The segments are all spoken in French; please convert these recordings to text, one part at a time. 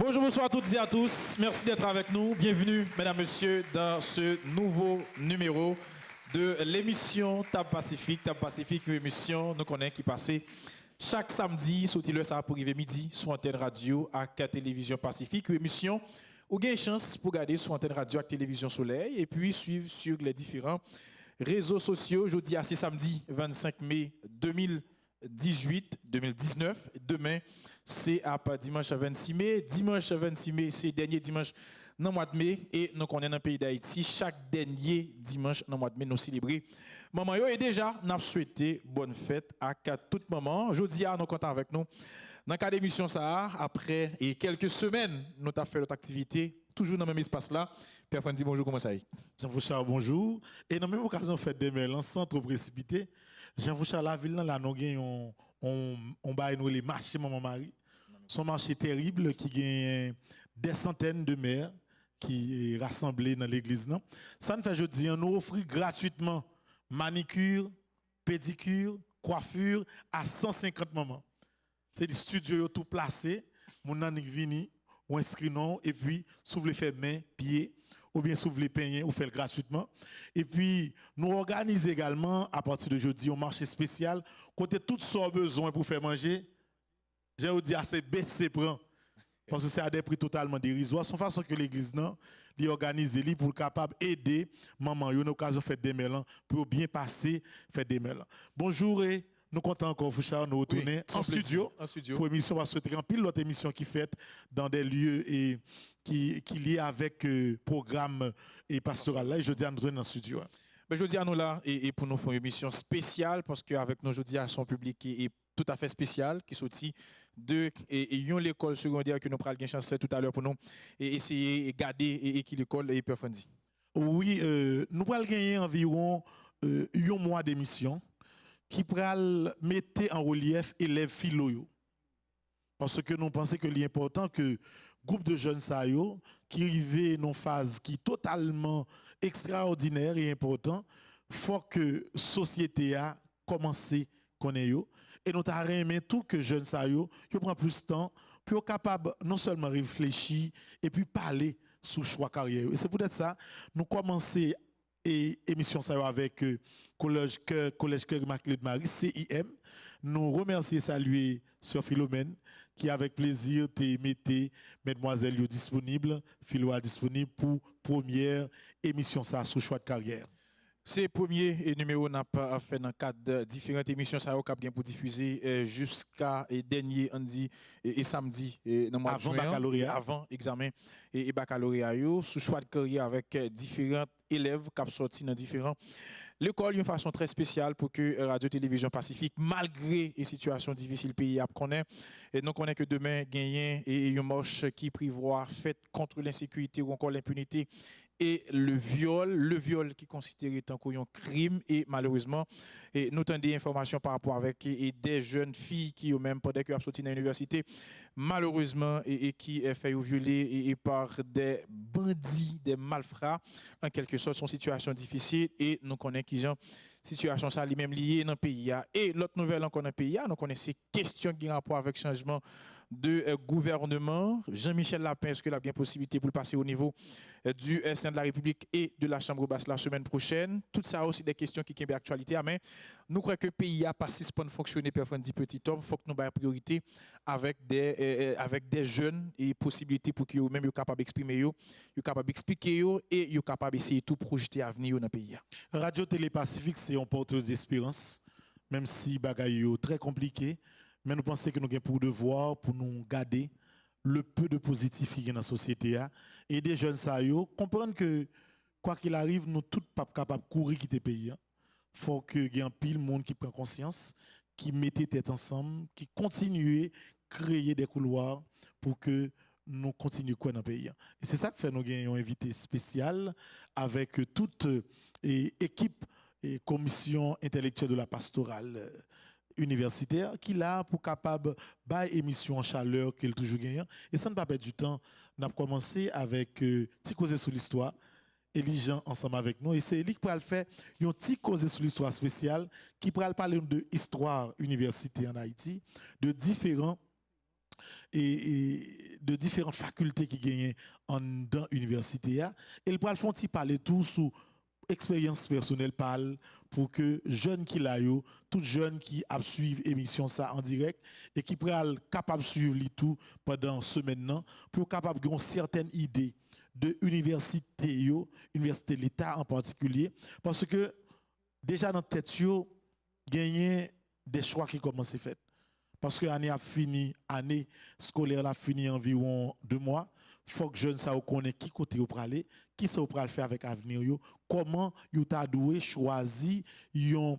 Bonjour, bonsoir à toutes et à tous. Merci d'être avec nous. Bienvenue, mesdames, messieurs, dans ce nouveau numéro de l'émission Tab Pacifique. Tab Pacifique, une émission, nous connaissons qui passe chaque samedi, sauter le ça pour arriver midi, sur antenne radio à Télévision Pacifique. Une émission où vous avez une chance pour regarder sur antenne radio à Télévision Soleil et puis suivre sur les différents réseaux sociaux. Jeudi à ce samedi 25 mai 2018-2019. Demain, c'est à dimanche 26 mai. Dimanche 26 mai, c'est dernier dimanche dans le mois de mai. Et nous connaissons dans le pays d'Haïti, chaque dernier dimanche dans le mois de mai, nous célébrons maman. Et déjà, nous souhaitons bonne fête à tout moment. Jeudi, nous comptons avec nous. Dans le cadre de l'émission Sahara, après quelques semaines, nous avons fait notre activité, toujours dans le même espace là. Pierre Fandi, bonjour, comment ça va? Jean-Fouchard, bonjour. Et dans la même occasion, on fait des mails sans trop précipiter. Jean-Fouchard, la ville, là, nous avons les marchés, maman Marie. Son marché terrible qui gagne des centaines de maires qui est rassemblés dans l'église. Ça nous fait jeudi, nous offrir gratuitement manicure, pédicure, coiffure à 150 mamans. C'est des studios tout placés, mon nanik vini, ou inscrit non, et puis s'ouvre les fait main, pieds, ou bien s'ouvre les peignes, ou fait gratuitement. Et puis, nous organisons également, à partir de jeudi, un marché spécial, côté tout ce besoin pour faire manger. J'ai dit assez baissé prend. Parce que c'est à des prix totalement dérisoires. Sans façon que l'église non, li organise li pour capable aider maman yo une occasion fait des mélans pour bien passer fait des mélans. Bonjour et nous comptons encore Fouchard nous retourner en studio pour émission parce que c'est pile l'autre émission qui fait dans des lieux et qui lié avec programme et pastoral là et je dis à nous retourner en studio. Ben, je dis à nous là et pour nous faire une émission spéciale parce qu'avec nous jeudi à son public est tout à fait spécial qui sorti de l'école secondaire que nous prenons une chance tout à l'heure pour nous et essayer de garder et qui l'école et Perfandi. Oui, nous allons gagner environ un mois d'émission qui pral mettre en relief élèves philo. Parce que nous pensons que l'important que groupe de jeunes sayo qui arrivent dans une phase qui est totalement extraordinaire et important, faut que la société a commencé connaître yo et nous avons aimé tout que jeunes sayo yo prend plus de temps pour capable non seulement réfléchir et puis parler sur choix carrière. Et c'est peut-être ça nous commencer et émission ça avec collège cœur Immaculée de Marie CIM. Nous remercier saluer Sœur Philomène qui avec plaisir te mettez mesdemoiselles disponible, Philo disponible pour première émission ça sur choix de carrière. C'est le premier numéro n'a pas fait dans le cadre de différentes émissions ça a bien pour diffuser jusqu'à dernier lundi et samedi dans mois avant de juin, baccalauréat avant examen et baccalauréat sous choix de carrière avec différents élèves qui sont sortis dans différents l'école d'une façon très spéciale pour que Radio Télévision Pacifique malgré les situations difficiles pays a connaît et nous connaît que demain gagner et une marche qui prévoit fait contre l'insécurité ou encore l'impunité et le viol qui est considéré tant qu'un crime et malheureusement et nous avons des informations par rapport avec et des jeunes filles qui ont même pendant qu'elles sont sorties dans l'université malheureusement et qui est fait violer et par des bandits, des malfrats en quelque sorte son situation difficile et nous connaissons qui genre situation ça lui-même liée dans le pays et l'autre nouvelle encore dans le pays nous connaissons ces questions qui ont rapport avec changement de gouvernement. Jean-Michel Lapin, est-ce qu'il a bien possibilité pour le passer au niveau du Sénat de la République et de la Chambre basse la semaine prochaine? Tout ça aussi des questions qui sont d'actualité. Mais nous croyons que le pays a pas si de fonctionner pour faire 10 petits hommes. Il faut que nous ayons priorité avec des jeunes et possibilités pour qu'ils même soient capables d'exprimer, soient capables d'expliquer et soient capables d'essayer de tout projeter à venir dans le pays. Radio Télé Pacifique, c'est une porteuse d'espérance, même si bagaille est très compliqué. Mais nous pensons que nous avons pour devoir pour nous garder le peu de positif qui est dans la société et des jeunes sayo comprendre que quoi qu'il arrive nous tous pas capables de courir quitter le pays. Faut que y ait un pile monde qui prend conscience, qui mette tête ensemble, qui continue créer des couloirs pour que nous continuions quoi dans le pays. Et c'est ça que fait nous avons un invité spécial avec toute équipe et commission intellectuelle de la pastorale universitaire qui là pour capable bail émission en chaleur qu'il toujours gagnant et ça ne pas perdre du temps n'a commencé avec petit causer sur l'histoire Élie Jean ensemble avec nous et c'est Élie qui va le faire un petit causer sur l'histoire spéciale qui va parler de histoire université en Haïti de différents et de différentes facultés qui gagnent en dans l'université. Et le pral font parler tout sous expérience personnelle parle pour que jeunes qui là yo, tout jeunes qui a suivre émission ça en direct et qui pral capable suivre li tout pendant semaine nan pour capable avoir certaines idées de université yo, université de l'État en particulier parce que déjà dans tête yo gagner des choix qui commencent à faire. Parce que l'année a fini, année scolaire a fini environ 2 mois. Il faut que jeunes ça connaissent qui côté au aller, qui ça au faire avec avenir yo, comment yo ta doué choisi yon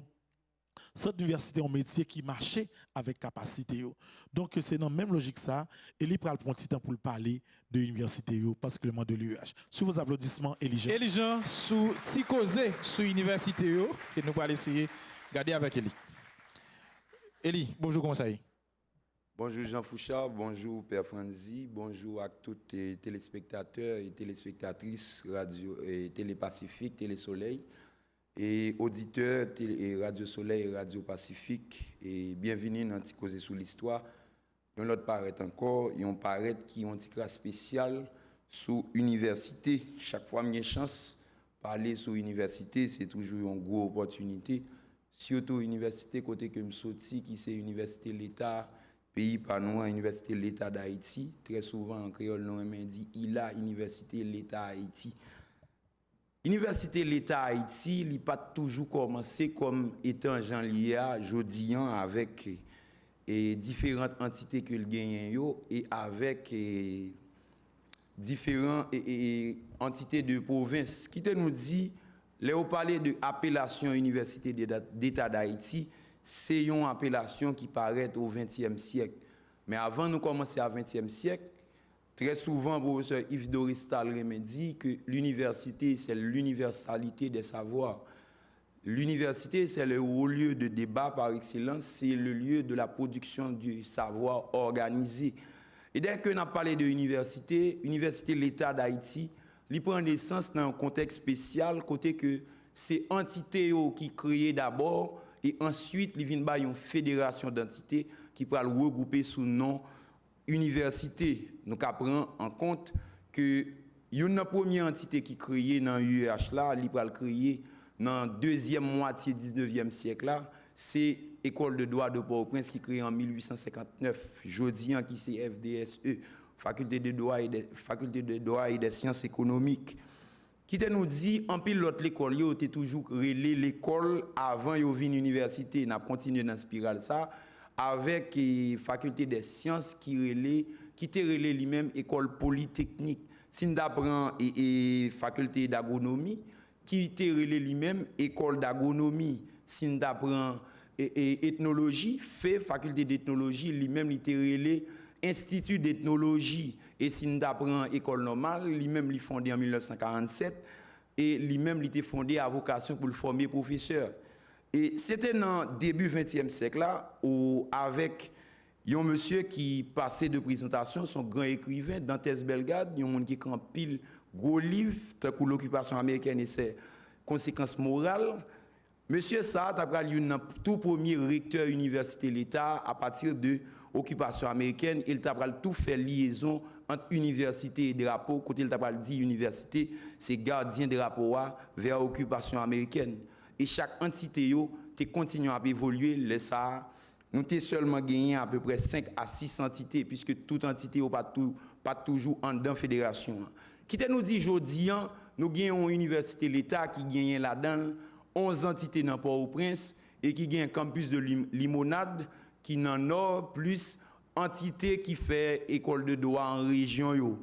cette université en métier qui marchait avec capacité yo. Donc c'est dans la même logique ça et li pral prendre petit temps pour parler de l'université yo particulièrement de l'UEH. Sous vos applaudissements Elijan. Elijan sous ti causé sous université yo et nous allons essayer garder avec Eli. Eli, bonjour comment ça y est? Bonjour Jean Fouchard, bonjour Père Franzi, bonjour à tous les téléspectateurs et téléspectatrices Radio et Télé Pacifique, Télé Soleil et auditeurs et Radio Soleil et Radio Pacifique et bienvenue dans Ti Causer sur l'histoire. Dans l'autre paraît encore, et on paraît qui ont un petit cas spécial sur université. Chaque fois que j'ai chance parler sur université, c'est toujours une grosse opportunité. Surtout université côté que me sorti qui c'est université l'État pays par nous, Université de l'État d'Haïti. Très souvent, en créole, nous on dit il a Université de l'État Haïti. Université de l'État Haïti, il n'a pas toujours commencé comme étant Jean Lia, Jodian, avec différentes entités que le gagne et avec différentes entités de province. Qui te nous dit, là, on parlait de appellation Université d'État d'Haïti. C'est une appellation qui paraît au XXe siècle. Mais avant de commencer au XXe siècle, très souvent, le professeur Yves Doristal me dit que l'université, c'est l'universalité des savoirs. L'université, c'est le haut lieu de débat par excellence, c'est le lieu de la production du savoir organisé. Et dès qu'on a parlé de l'université, l'Université de l'État d'Haïti, il prend naissance dans un contexte spécial, côté que c'est entité qui créée d'abord, et ensuite, il vient une fédération d'entités qui peut le regrouper sous nom université. Nous prenons en compte que une première entité qui créée dans l'UEH là, il peut le créer dans la deuxième moitié du 19e siècle là, c'est École de droit de Port-au-Prince qui créée en 1859, jodian qui c'est FDSE, Faculté de droit et des sciences économiques. Qui te nous dit, en pile l'autre l'école, yo était toujours relé l'école avant yo vin université, n'a continué dans spirale ça avec faculté des sciences qui te relé lui-même école polytechnique. Si d'apprend et faculté d'agronomie qui te relé lui-même école d'agronomie. Si d'apprend ethnologie, fait faculté d'ethnologie lui-même il te relé institut d'ethnologie. Et si nous apprenons l'école normale, lui-même il fondé en 1947 et lui-même il était fondé à vocation pour le former professeur. Et c'était dans le début 20e siècle là où avec un monsieur qui passait de présentation, son grand écrivain Dantes Bellegarde, un monde qui écrit un pile gros livre pour l'occupation américaine et ses conséquences morales. Monsieur ça a eu un tout premier recteur université de l'État à partir de l'occupation américaine, il a tout fait liaison entre université et drapeau. Côté il a dit université, c'est gardien de drapeau vers l'occupation américaine. Et chaque entité continue à évoluer. Nous avons seulement gagné à peu près 5 à 6 entités, puisque toute entité n'est pas toujours en dans fédération. Qui nous dit aujourd'hui, nous avons une université de l'État qui gagne là-dedans 11 entités dans Port-au-Prince et qui gagne un campus de Limonade qui n'en a plus entité qui fait école de droit en région.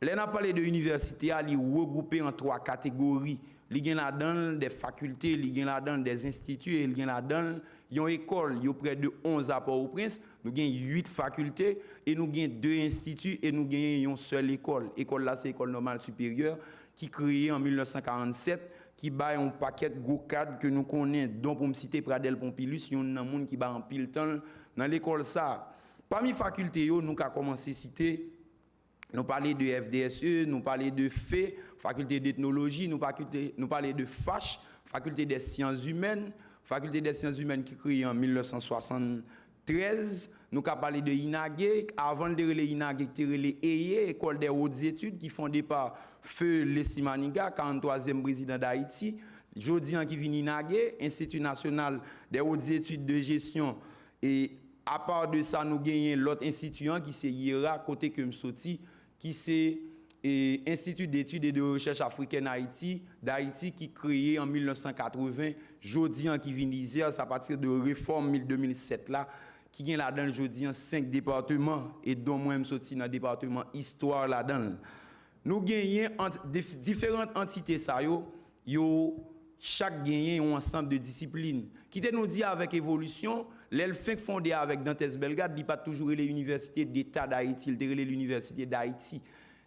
Là, on a parlé de l'université, elle est regroupée en 3 catégories. Il y a là-dedans des facultés, il y a là-dedans des instituts, et il y a là-dedans une école. Il y a près de 11 à Port-au-Prince. Nous avons 8 facultés et nous avons 2 instituts et nous avons une seule école. L'école là, c'est l'école normale supérieure qui est créée en 1947. Qui bat un paquet de gros cadres que nous connaissons, dont pour me citer Pradel Pompilus, il y a un monde qui bat en pile temps dans l'école ça. Parmi les facultés, nous avons commencé à citer, nous parler de FDSE, nous parler de FE, faculté d'ethnologie, nous parler de FACH, faculté des sciences humaines qui créée en 1960 13, nous avons parlé de INAGE. Avant de les INAGE, nous avons les EYE, École des hautes études, qui fondée par Feu Leslie Maniga, 43e président d'Haïti. Jodi qui vient INAGE, Institut national des hautes études de gestion. Et à part de ça, nous avons l'autre institut qui c'est IERA, côté que nous sorti, qui c'est Institut d'études et de recherche africaine d'Haïti, qui créé en 1980. Jodi qui vient d'Isère, c'est à partir de réforme 2007 là, qui vient là-dedans, jodi 5 départements, et dont moi, je sorti dans le département Histoire là-dedans. Nous gagnons différentes entités, chaque gagne un ensemble de disciplines. Qui nous dit avec évolution, l'ELFINC fondé avec Dantes Bellegarde, dit pas toujours les universités d'État d'Haïti, il dit l'université d'Haïti.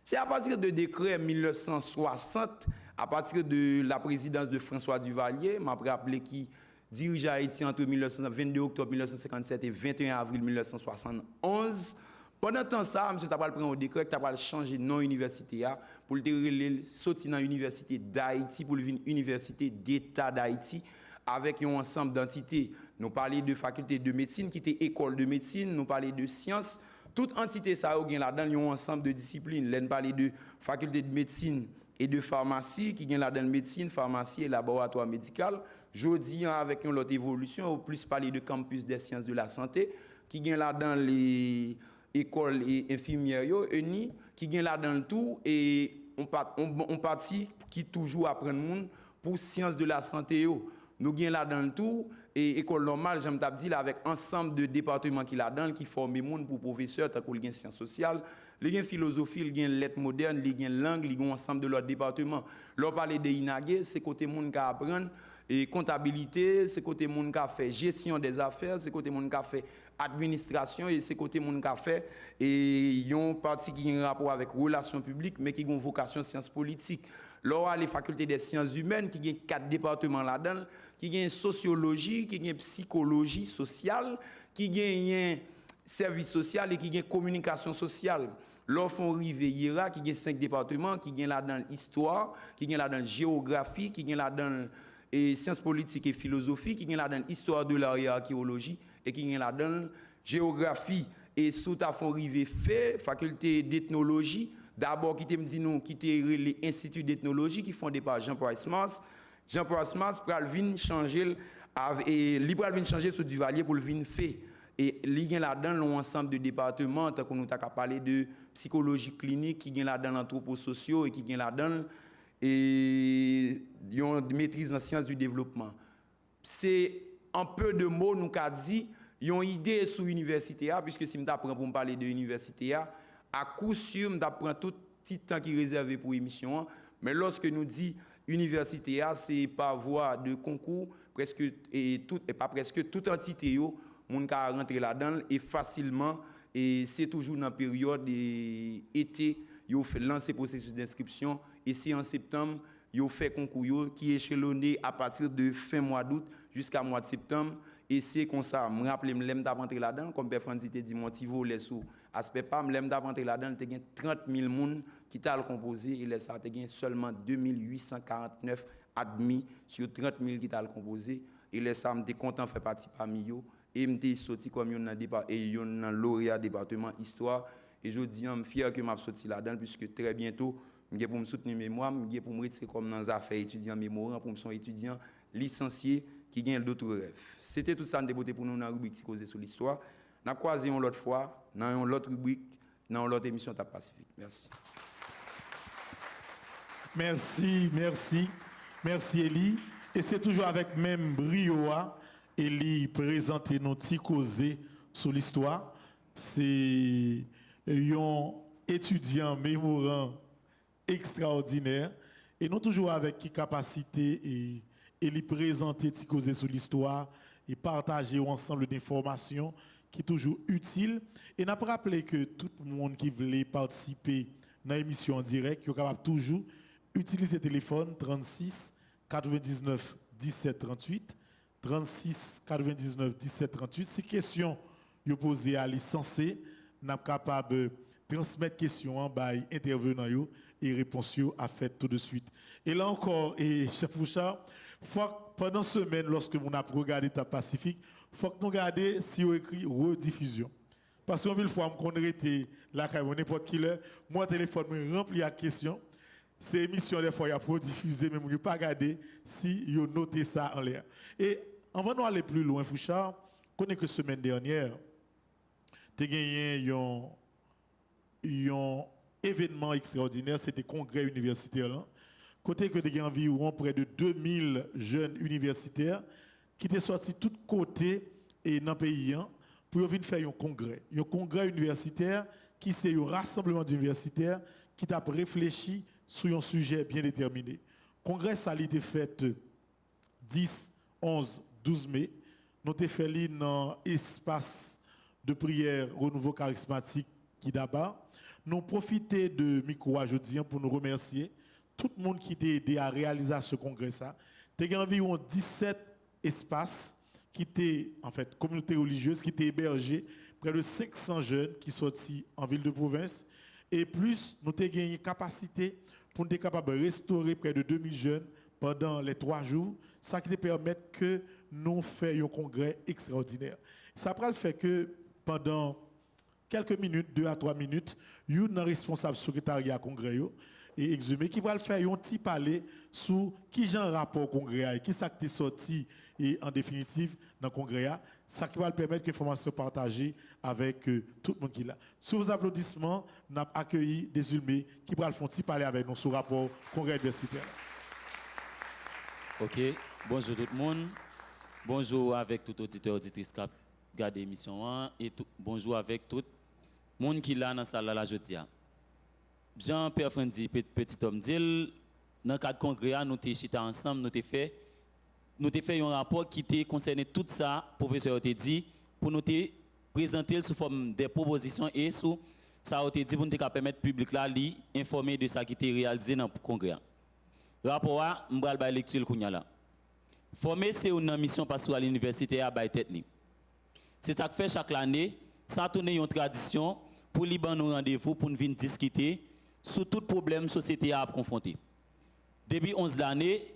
C'est à partir de décret 1960, à partir de la présidence de François Duvalier, m'a rappelé qui dirige Haïti entre 22 octobre 1957 et 21 avril 1971. Pendant ce temps, M. Tabal prend un décret qui a changé de nom université pour le sortir dans l'université d'Haïti, pour le université d'État d'Haïti, avec un ensemble d'entités. Nous parlons de faculté de médecine qui était école de médecine, nous parlons de sciences. Toute entité ça a là-dedans un ensemble de disciplines. Nous parlons de faculté de médecine et de pharmacie qui gagne là-dedans médecine, pharmacie et laboratoire médical. Jodi avec une autre évolution, au plus parler de campus des sciences de la santé qui gagne là-dedans les écoles et infirmières qui gagne là-dedans tout et on partit qui toujours apprendre monde pour sciences de la santé nous gagne là-dedans tout et école normale j'aime t'a dit avec ensemble de départements qui là-dedans qui forment monde pour professeurs tant qu'on gagne sciences sociales, il gagne philosophie, il gagne lettres modernes, il gagne langue, il gagne ensemble de leurs départements. Leur parler de INAGE, c'est côté monde qui apprendre et comptabilité, c'est côté monde qui fait gestion des affaires, c'est côté monde qui fait administration et c'est côté monde qui fait et ils ont partie qui a un rapport avec relations publiques mais qui ont vocation sciences politiques. Là, les facultés des sciences humaines qui ont 4 départements là-dedans, qui ont sociologie, qui ont psychologie sociale, qui ont service social et qui ont communication sociale. Là, font river IERA qui ont 5 départements, qui ont là-dedans histoire, qui ont là-dedans géographie, qui ont là-dedans sciences politiques et philosophie, qui ont là-dedans histoire de l'art et archéologie, et qui ont là-dedans géographie et sous ta font river fait, faculté d'ethnologie. D'abord, qui te dit nous, qui te l'Institut d'ethnologie qui fondé par Jean-Paul Mars. Jean-Paul Mars pral vinn changer et li pral vinn changer sous Duvalier pour le vinn fait. Et li gen là-dedans un ensemble de départements tant qu'on nous t'a parlé de psychologie clinique qui gen là-dedans anthroposociaux et qui gen là-dedans et une maîtrise en sciences du développement. C'est un peu de mots nous qu'a dit une idée sur l'université puisque si m'apprend pour me parler de l'université à coup sûr, on apprend tout petit temps qui est réservé pour l'émission. Mais lorsque nous dit université, c'est par voie de concours, presque et pas presque toute entité, on peut rentrer là-dedans et facilement. Et c'est toujours dans la période d'été, il fait lancer le processus d'inscription. Et c'est en septembre, il fait concours qui est échelonné à partir de fin mois d'août jusqu'à mois de septembre. Et c'est comme ça, je me rappelle, je suis rentré là-dedans, comme Père Francis te dit, mon petit volet sous aspect pas, je suis rentré là-dedans, il y a 30 000 personnes qui ont composé, et il y a seulement 2849 admis sur 30 000 qui ont composé. Et là, ça, je suis content de faire partie parmi eux. Et je suis sorti comme un lauréat département histoire. Et je dis, je suis fier que je suis sorti là-dedans, puisque très bientôt, je vais pour me soutenir mémoire, je vais pour me retirer comme dans les affaires étudiants mémoire, pour me son étudiant licencié qui gagne d'autres rêves. C'était tout ça de beauté pour nous dans la rubrique Causer sur l'histoire. Nous avons croisé une autre fois dans une autre rubrique, dans l'autre émission TAP Pacifique. Merci. Merci Elie. Et c'est toujours avec même brio, Elie présente nos petits causés sur l'histoire. C'est un étudiant mémorant extraordinaire. Et nous toujours avec qui capacité et lui présenter petit causer sur l'histoire et partager ensemble d'informations qui est toujours utile. Et n'a pas rappelé que tout le monde qui voulait participer dans l'émission en direct, il est capable toujours utiliser le téléphone 36 99 17 38 36 99 17 38. Si question vous posez à l'essentiel, n'a capable de transmettre question en bas intervenant et réponse à fait tout de suite. Et là encore, et chef Fouchard, pendant une semaine, lorsque on a regardé TAP Pacifique, faut que nous regardions si on écrit rediffusion. Parce qu'en mille fois, on était là, n'importe qui l'heure, moi, téléphone me rempli à question. Ces émissions, des fois, il y a pour diffuser, mais on ne pas regarder si ils ont noté ça en l'air. Et avant de aller plus loin, Fouchard, connaît que semaine dernière, tu as gagné un événement extraordinaire, c'était le congrès universitaire. Là. Côté que tu as gagné environ près de 2000 jeunes universitaires qui étaient sortis de tous côtés et dans le pays pour venir faire un congrès universitaire qui c'est un rassemblement d'universitaires qui t'a réfléchi sur un sujet bien déterminé. Le congrès ça a été fait 10, 11, 12 mai. Nous avons fait dans l'espace de prière renouveau charismatique qui d'abord. Nous profitons de micro aujourd'hui pour nous remercier tout le monde qui t'a aidé à réaliser ce congrès. Il y a environ 17 espaces qui étaient, en fait, communautés religieuses qui étaient hébergées, près de 500 jeunes qui sont sortis en ville de province. Et plus, nous avons gagné capacité pour nous être capables de restaurer près de 2000 jeunes pendant les 3 jours. Ça qui permet que nous fassions un congrès extraordinaire. Ça prend le fait que pendant quelques minutes, 2 à 3 minutes, il y a un responsable secrétariat congrès et exhumé qui va le faire un petit parler sur qui genre rapport au congrès et qui ça qui est sorti et en définitive dans le congrès, ça qui va le permettre que l'information partagée avec tout le monde qui est là. Sous vos applaudissements, nous avons accueilli des ulmés qui vont le faire un petit parler avec nous sur le rapport au congrès universitaire. Ok, bonjour tout le monde. Bonjour avec tout auditeur, auditrice qui a regardé l'émission et bonjour avec tout le monde qui est là dans la salle la jeudi. Jean-Pierre Frendi, petit homme dit, dans le cadre du congrès, nous avons chita ensemble, nous avons fait un rapport qui concernait tout ça, le professeur a dit, pour nous présenter sous forme des propositions et sous ça a dit pour nous permettre au public là d'informer de ça qui était réalisé dans le congrès. Le rapport, je vais le lecture là. Former, c'est une mission pastorale à l'université à Baïtetni. C'est ça que fait chaque année, ça tourne une tradition pour nous prendre rendez-vous pour nous venir discuter sur tout problème société à confronter. Depuis 11 années,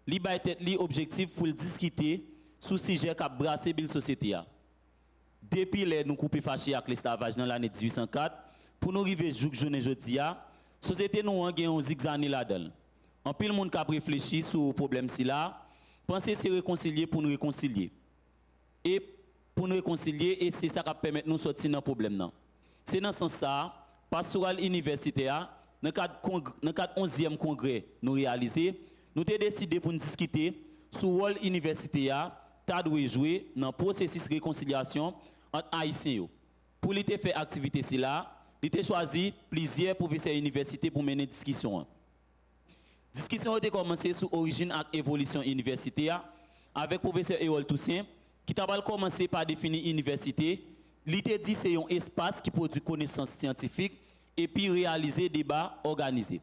li objectif pour discuter sur sujet qui a brassé la société. Depuis les nous coupé fâché avec l'esclavage dans l'année 1804, pour nous arriver journée jeudi, la société nous a gagné 10 années là-dedans. En pile monde qui a réfléchi sur le problème si là, penser se réconcilier pour nous réconcilier. Et pour nous réconcilier, et c'est ça qui permet de nous sortir dans le problème. C'est dans ce sens ça, pastoral universitaire, dans le cadre 11e congrès nous réalisé, nous avons décidé pour nous discuter sur le rôle universitaire qui doit jouer dans le processus de réconciliation entre Haïtiens. Pour lui faire activité si là, il a choisi plusieurs professeurs universitaires pour mener discussion. La discussion a commencé sur l'origine et l'évolution universitaire avec le professeur Erol Toussaint qui a commencé par définir l'université. Il a dit que c'est un espace qui produit connaissances scientifiques et puis réaliser des débats organisés.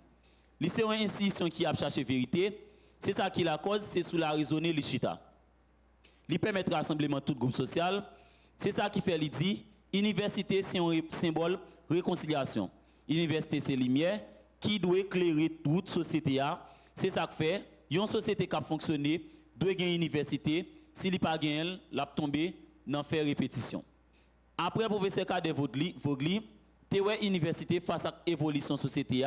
C'est une institution qui a cherché vérité. C'est ça qui la cause, c'est sous la raisonnée l'Ichita. Il permet de rassemblement de tout groupe social. C'est ça qui fait l'idée. Université, c'est un symbole de réconciliation. Université, c'est lumière qui doit éclairer toute société. C'est ça qui fait. Une société qui a fonctionné doit gagner une université. S'il n'y a pas gagné, elle va tomber dans faire répétition. Après, le professeur Kader Vogli, Théorie université face à l'évolution société,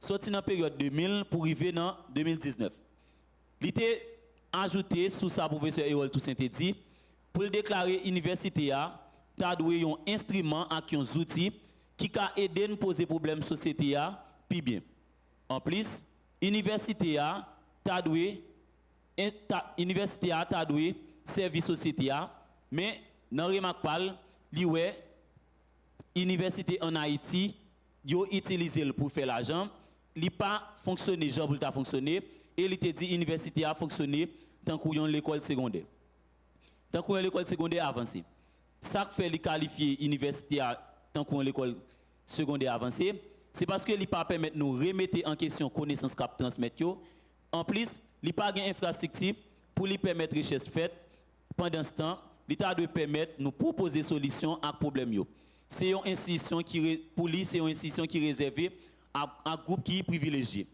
sorti dans la période 2000 pour arriver dans 2019. Il a ajouté sous sa professeur Erol Toussaint dit pour déclarer université a doué un instrument avec un outil qui a aidé à poser problème société a puis bien. En plus, université a doué service société a mais dans remarque pas l'université en Haïti yo utilisé pour faire l'argent, il pas fonctionné genre pour fonctionner et il te dit université a fonctionné tant qu'on l'école secondaire. Tant qu'on l'école secondaire avancée. Ça fait les qualifier université tant qu'on l'école secondaire avancée, c'est parce que il pas permettre nous remettre en question connaissance cap transmettre yo. En plus, il pas gain infrastructure pour lui permettre richesse faite. Pendant ce temps, l'État doit permettre nous proposer solutions à problème yo. C'est une institution qui pour lui c'est une institution qui est réservée à un groupe qui est privilégié.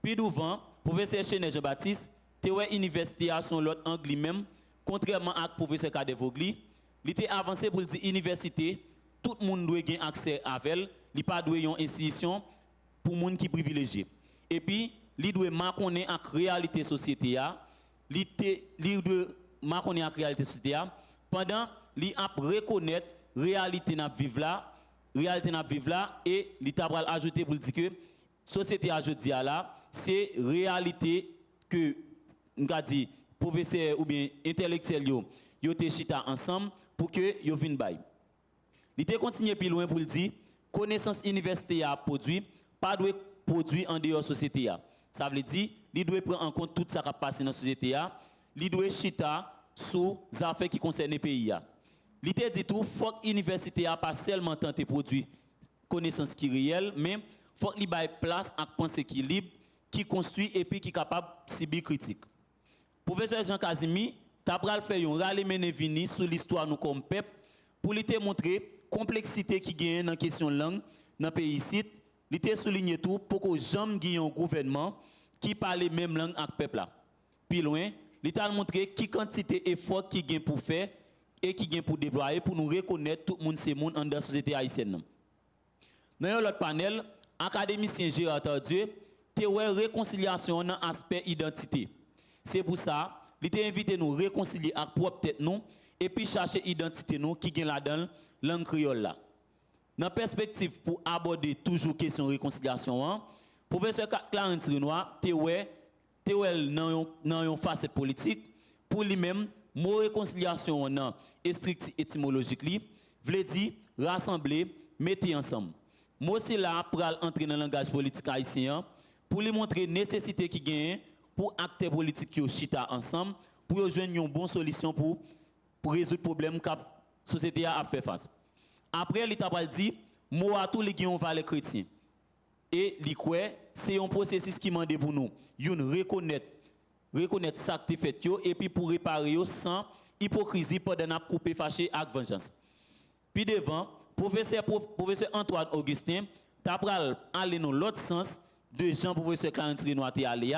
Puis devant, professeur Chenet Jean-Baptiste, théorie université à son l'autre angle même contrairement à professeur Kadevogli, il était avancé pour dire université, tout le monde doit avoir accès à elle, il pas doit une institution pour les gens qui privilégiés. Et puis, il doit marquer avec réalité société il doit marquer avec réalité société pendant il a reconnaître réalité n'a vivre là et il t'a ajouté pour dire que société aujourd'hui là c'est réalité que on dit professeur ou bien intellectuel yo te chita ensemble pour que yo vienne bail. Il te continuer plus loin pour le dire connaissance université a produit pas doit produit en dehors société a. Ça veut dire il doit prendre en compte tout ça qui passe dans la société a, il doit chita sur les affaires qui concernent le pays a. Il te dit tout faut que l'université a pas seulement tenter produire connaissance qui réelle mais faut qu'il bail place à pensée qui libre qui construit et puis qui capable subir critique. Professeur Jean Casimi t'as fait un rallye menevini sur l'histoire nous comme peuple pour lui te montrer complexité qui gagne dans question langue dans pays ici, il te souligné tout pour que jamais gagne un gouvernement qui parle même langue avec peuple là. Puis loin, il t'a montré qui quantité effort qui gagne pour faire et qui gagne pour déployer pour nous reconnaître tout le monde c'est monde dans la société haïtienne. Dans l'autre panel, académicien Gérard Tardieu théorie réconciliation dans aspect identité. C'est pour ça, il t'a invité nous réconcilier avec propre tête nous et puis chercher identité nous qui gagne là-dedans langue créole là. Dans perspective pour aborder toujours question réconciliation, professeur Clarence Renoir théorie dans une facette politique pour lui-même mot réconciliation non strict étymologique li veut dire rassembler mettre ensemble. Moi c'est là pour entrer dans le langage politique haïtien pour lui montrer nécessité qui gagne pour acteurs politiques qui chita ensemble pour joindre une bonne solution pour résoudre problème que la société a fait face. Après il t'a dit mot à tous les qui ont valeur chrétien et c'est un processus qui mande pour nous reconnaître ça que fait et puis pour réparer sans hypocrisie pendant n'a couper fâché avec vengeance. Puis devant professeur Antoine Augustin t'a aller dans l'autre sens de Jean professeur Clarence Renoir te aller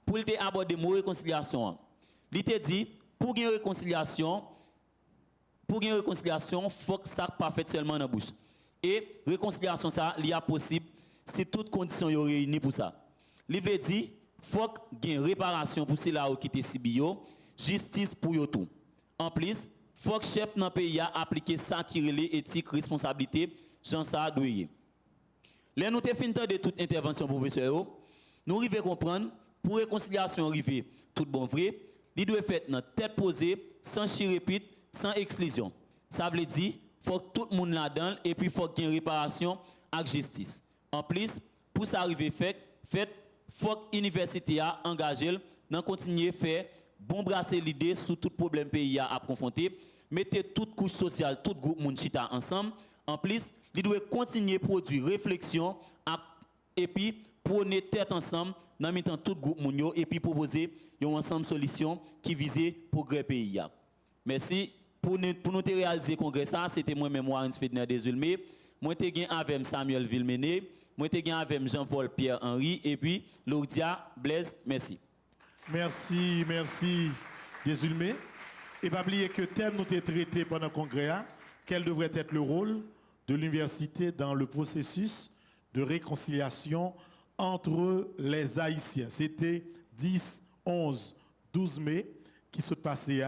pour te aborder mot réconciliation. Il te dit pour une réconciliation faut que ça pas fait seulement dans la bouche. Et réconciliation ça il y a possible si toutes conditions sont réunies pour ça. Il veut dire faut qu'il y ait réparation pour ceux qui étaient sibio, justice pour eux tout. En plus, faut que chef dans le pays a appliqué ça qui relève éthique, responsabilité, Jean ça doyer. Là nous te fin de toute intervention professeur, nous arrivons comprendre pour réconciliation arriver tout bon vrai, il doit faire dans tête posée, sans chirépite, sans exclusion. Ça veut dire faut que tout le monde là-dedans et puis faut qu'il y ait réparation avec justice. En plus, pour ça arriver fait faut que l'université a engagé dans continuer à faire bon brasser l'idée sur tout problème pays à confronter, mettez toute couche sociale, tout groupe moun chita ensemble. En plus, il doit continuer à produire réflexion et puis prôner tête ensemble dans mettant tout groupe moun yo et puis proposer un ensemble de solutions qui visent progrès pays. Merci pour nous réaliser congrès ça, c'était moi-même Warren Fedner Desulmé, moi t'ai avec Samuel Vilmené. Moi, je suis avec Jean-Paul Pierre-Henri et puis Laudia Blaise. Merci. Merci Desulmé. Et pas oublier que thème nous été traité pendant le congrès, quel devrait être le rôle de l'université dans le processus de réconciliation entre les Haïtiens. C'était 10, 11, 12 mai qui se passait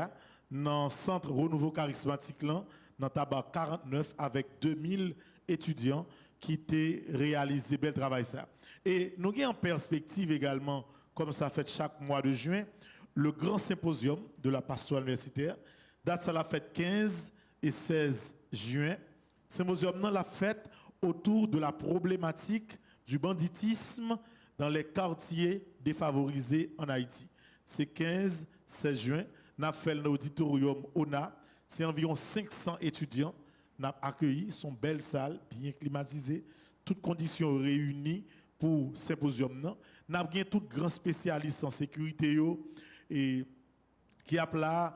dans le centre Renouveau Charismatique, dans le tabac 49 avec 2000 étudiants qui était réalisé bel travail ça. Et nous avons en perspective également, comme ça fait chaque mois de juin, le grand symposium de la pastorale universitaire. Date ça la fête 15 et 16 juin. Symposium non la fête autour de la problématique du banditisme dans les quartiers défavorisés en Haïti. C'est 15-16 juin. Nous avons fait l'auditorium ONA. C'est environ 500 étudiants. Nous avons accueilli son belle salle, bien climatisée, toutes conditions réunies pour le symposium. Nous avons tous grands spécialistes en sécurité et qui a là,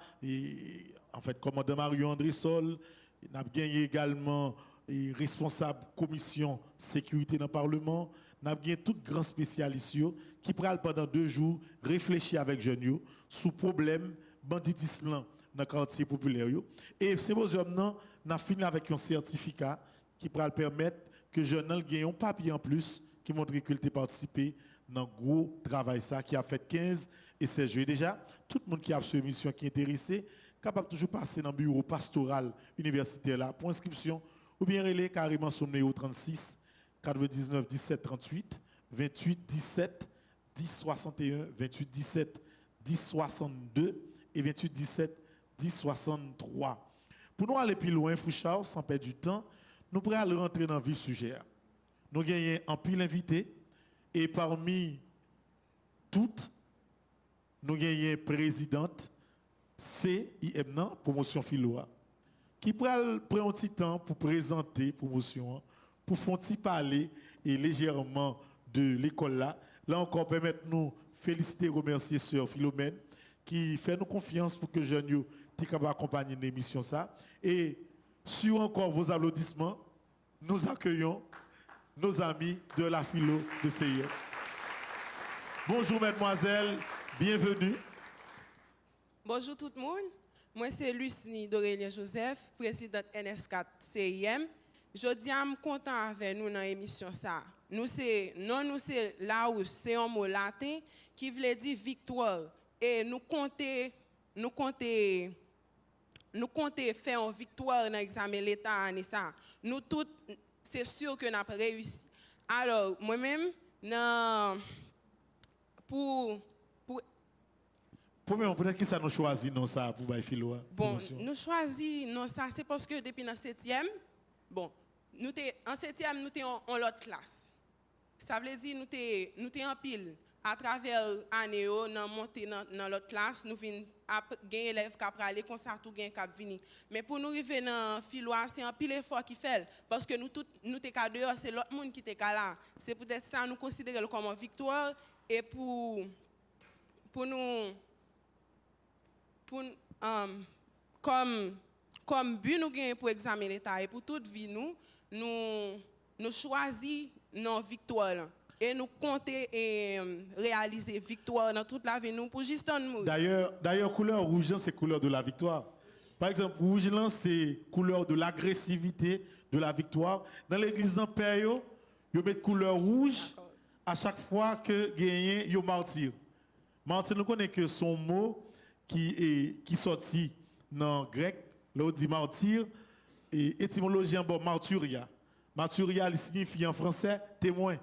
en fait, commandant Mario André Sol. Nous avons également responsable commission sécurité dans le Parlement. Nous avons tous grands spécialistes qui prennent pendant 2 jours réfléchir avec jeunes sur le problème banditisme dans le quartier populaire. Et le symposium, non, on a fini avec un certificat qui pourra permettre que les jeunes aient un papier en plus qui montre qu'ils ont participé dans le gros travail ça, qui a fait 15 et 16 juillet. Déjà, tout le monde qui a sur émission qui est intéressé, capable de toujours passer dans le bureau pastoral universitaire là pour inscription ou bien relais carrément sur le numéro 36 99 17 38 28 17 10 61 28 17 10 62 et 28 17 10 63. Pour nous aller plus loin, Fouchard, sans perdre du temps, nous pourrons rentrer dans le vif sujet. Nous gagnons un pile invité et parmi toutes, nous gagnons présidente CIM, promotion Philoa, qui prend un petit temps pour présenter la promotion, pour faire un petit parler et légèrement de l'école là. Là encore, permettez-nous féliciter et remercier Sœur Philomène qui fait nous confiance pour que jeunes soient capables d'accompagner l'émission ça. Et sur encore vos applaudissements, nous accueillons nos amis de la philo de CIM. Bonjour mesdemoiselles, bienvenue. Bonjour tout le monde. Moi c'est Lucini Dorélien Joseph, présidente NS4 CIM. Je dis à content avec nous dans l'émission ça. Nous c'est là où c'est un mot latin qui veut dire victoire et nous comptons faire une victoire dans l'examen l'État année ça. Nous tous c'est sûr que nous avons réussi. Alors moi-même Premièrement, peut-être que ça nous choisit non ça pour bailler philo. Bon, nous choisis non ça c'est parce que depuis la 7e, bon, en 7e nous étions en l'autre classe. Ça veut dire nous étions en pile à travers l'année nous monter dans l'autre classe, nous venons gagner élèves qui aller comme ça tout gain qui venir. Mais pour nous arriver dans philo, c'est un pile effort qui fait parce que nous t'es qu'à dehors, c'est l'autre monde qui t'est là. C'est peut-être ça nous considérer comme une victoire et pour nous comme but nous gagnons pour examiner l'État et pour toute vie nous choisissons nos victoires et nous comptons et réaliser victoire dans toute la vie nous pour juste nous. D'ailleurs couleur rouge c'est couleur de la victoire. Par exemple rouge c'est couleur de l'agressivité de la victoire. Dans l'église en père yo met couleur rouge à chaque fois que gagne yo martyr. Martyr nous connaît que son mot qui sorti dans le grec, là on dit martyr, et étymologie en bon martyria. Martyria signifie en français témoin.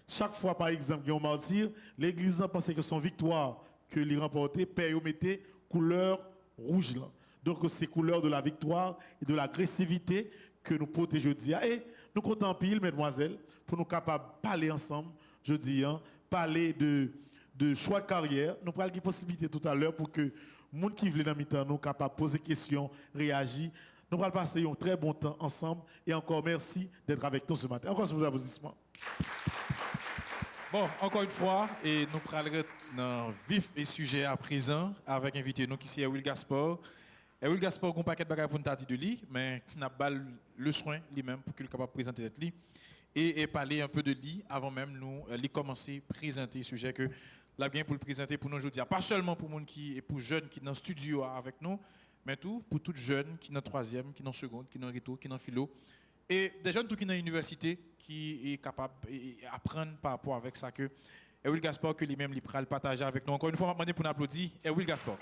Chaque fois, par exemple, il y a un martyr, l'église pensait que son victoire que l'il remportait, père mettait couleur rouge. Là. Donc c'est couleur de la victoire et de l'agressivité que nous protégeons aujourd'hui. Et nous comptons pile, mesdemoiselles, pour nous capables de parler ensemble, je dis, parler de choix de carrière. Nous prenons des possibilités tout à l'heure pour que les gens qui veulent dans le temps nous capables de poser des questions, réagir. Nous allons passer un très bon temps ensemble. Et encore merci d'être avec nous ce matin. Encore sur vos applaudissements. Bon, encore une fois, et nous parlerons dans vif et sujet à présent avec invité nous qui c'est Will Gaspard. Will Gaspard a un paquet de bagages pour nous dire de lui, mais nous avons le soin lui-même pour qu'il soit capable de présenter cette lui et parler un peu de lui avant même nous commencer à présenter le sujet que la bien pour le présenter pour nous aujourd'hui. Pas seulement pour les gens qui et pour jeunes qui sont dans le studio avec nous, mais tout pour toutes jeunes qui sont dans troisième, qui sont dans seconde, qui sont dans réto, qui sont dans philo. Et des jeunes tout qui sont dans l'université qui est capable d'apprendre par rapport avec ça que Will Gaspard que lui-même il pourra le partager avec nous. Encore une fois, je vais demander pour nous applaudir Will Gaspard.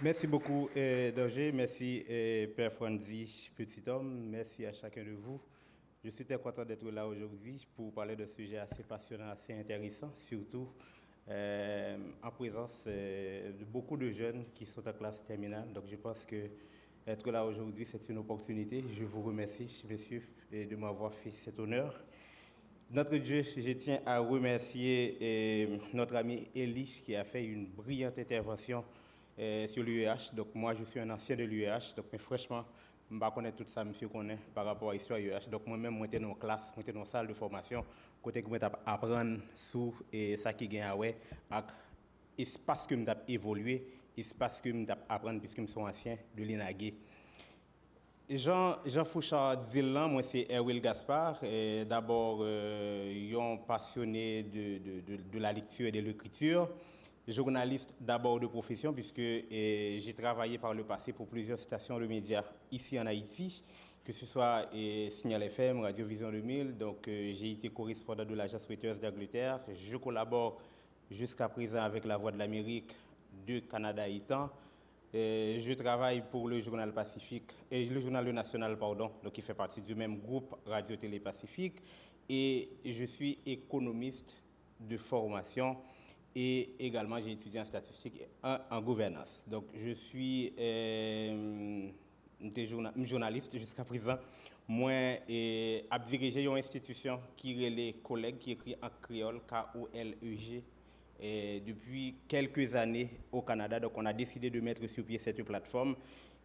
Merci beaucoup Danger, merci Père Franzi, petit homme, merci à chacun de vous. Je suis très content d'être là aujourd'hui pour parler d'un sujet assez passionnant, assez intéressant, surtout en présence de beaucoup de jeunes qui sont en classe terminale. Donc je pense que être là aujourd'hui, c'est une opportunité. Je vous remercie, messieurs, de m'avoir fait cet honneur. Notre Dieu, je tiens à remercier notre ami Elie qui a fait une brillante intervention sur l'UEH. Donc moi, je suis un ancien de l'UEH, donc mais franchement, je ne connais pas tout ça, monsieur, connaît par rapport à l'histoire de l'UEH. Donc moi-même, je suis dans une classe, je suis dans une salle de formation, côté que je apprendre sur ça qui gagne avec l'espace que je évolué, l'espace que je apprendre puisque je suis ancien de l'INAGé. Jean Fouchard Villan, moi c'est Will Gaspard. D'abord, un passionné de la lecture et de l'écriture. journaliste d'abord de profession, puisque j'ai travaillé par le passé pour plusieurs stations de médias ici en Haïti, que ce soit Signal FM, Radio Vision 2000. Donc, j'ai été correspondant de l'agence Reuters d'Angleterre. Je collabore jusqu'à présent avec La Voix de l'Amérique de Canada et temps. Je travaille pour le Journal Pacifique, le Journal National, pardon, donc qui fait partie du même groupe Radio-Télé Pacifique. Et je suis économiste de formation et également j'ai étudié en statistique et en gouvernance. Donc je suis journaliste jusqu'à présent. Moi, j'ai dirigé une institution qui est les collègues qui écrit en créole, KOLEG. Et depuis quelques années au Canada, donc on a décidé de mettre sur pied cette plateforme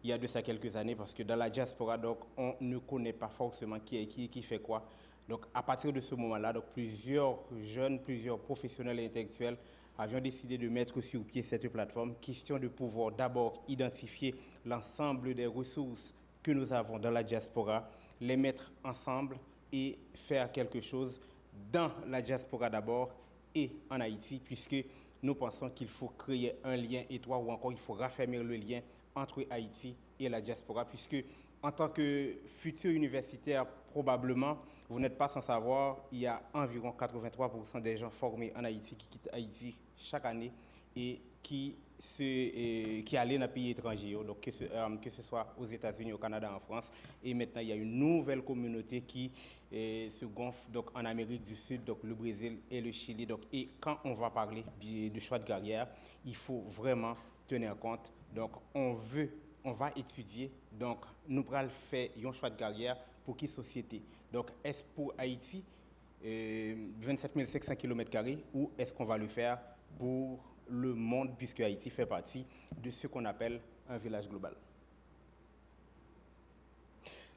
il y a de ça quelques années parce que dans la diaspora, donc on ne connaît pas forcément qui est qui fait quoi. Donc à partir de ce moment-là, donc plusieurs jeunes, plusieurs professionnels et intellectuels avions décidé de mettre sur pied cette plateforme, question de pouvoir d'abord identifier l'ensemble des ressources que nous avons dans la diaspora, les mettre ensemble et faire quelque chose dans la diaspora d'abord et en Haïti, puisque nous pensons qu'il faut créer un lien étroit ou encore il faut raffermir le lien entre Haïti et la diaspora, puisque en tant que futur universitaire, probablement, vous n'êtes pas sans savoir, il y a environ 83% des gens formés en Haïti qui quittent Haïti chaque année et qui allaient dans les pays étrangers, donc que ce soit aux États-Unis, au Canada, en France. Et maintenant, il y a une nouvelle communauté qui se gonfle donc, en Amérique du Sud, donc le Brésil et le Chili. Donc, et quand on va parler de choix de carrière, il faut vraiment tenir compte. Donc, on va étudier, donc nous allons faire un choix de carrière pour quelle société. Donc, est-ce pour Haïti, 27 500 km² ou est-ce qu'on va le faire pour le monde, puisque Haïti fait partie de ce qu'on appelle un village global.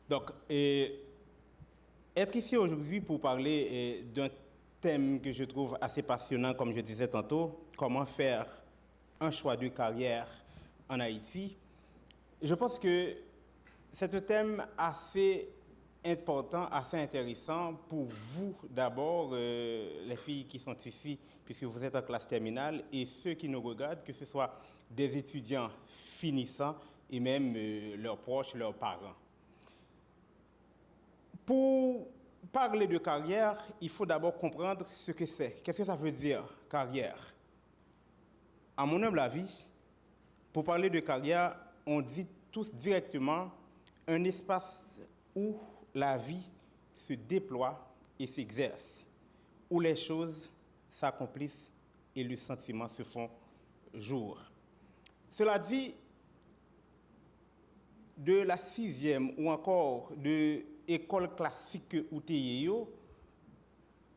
Donc, être ici aujourd'hui pour parler d'un thème que je trouve assez passionnant, comme je disais tantôt, comment faire un choix de carrière en Haïti. Je pense que c'est un thème assez important, assez intéressant pour vous d'abord, les filles qui sont ici, puisque vous êtes en classe terminale, et ceux qui nous regardent, que ce soit des étudiants finissants et même leurs proches, leurs parents. Pour parler de carrière, il faut d'abord comprendre ce que c'est. Qu'est-ce que ça veut dire, carrière? À mon humble avis, pour parler de carrière, on dit tous directement un espace où la vie se déploie et s'exerce, où les choses s'accomplissent et les sentiments se font jour. Cela dit, de la 6e ou encore de l'école classique ou TIEO,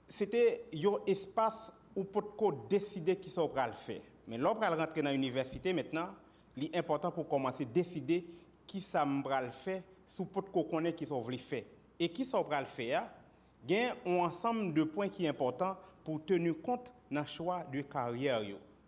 c'était un espace où on décider qui sont le faire. Mais lorsqu'on rentrer dans l'université maintenant, l'important pour commencer à décider qui ça va le faire, sous pot qu'on connaît qui sont voulu faire. Et qui sont le faire, il y a un ensemble de points qui sont importants pour tenir compte dans le choix de carrière.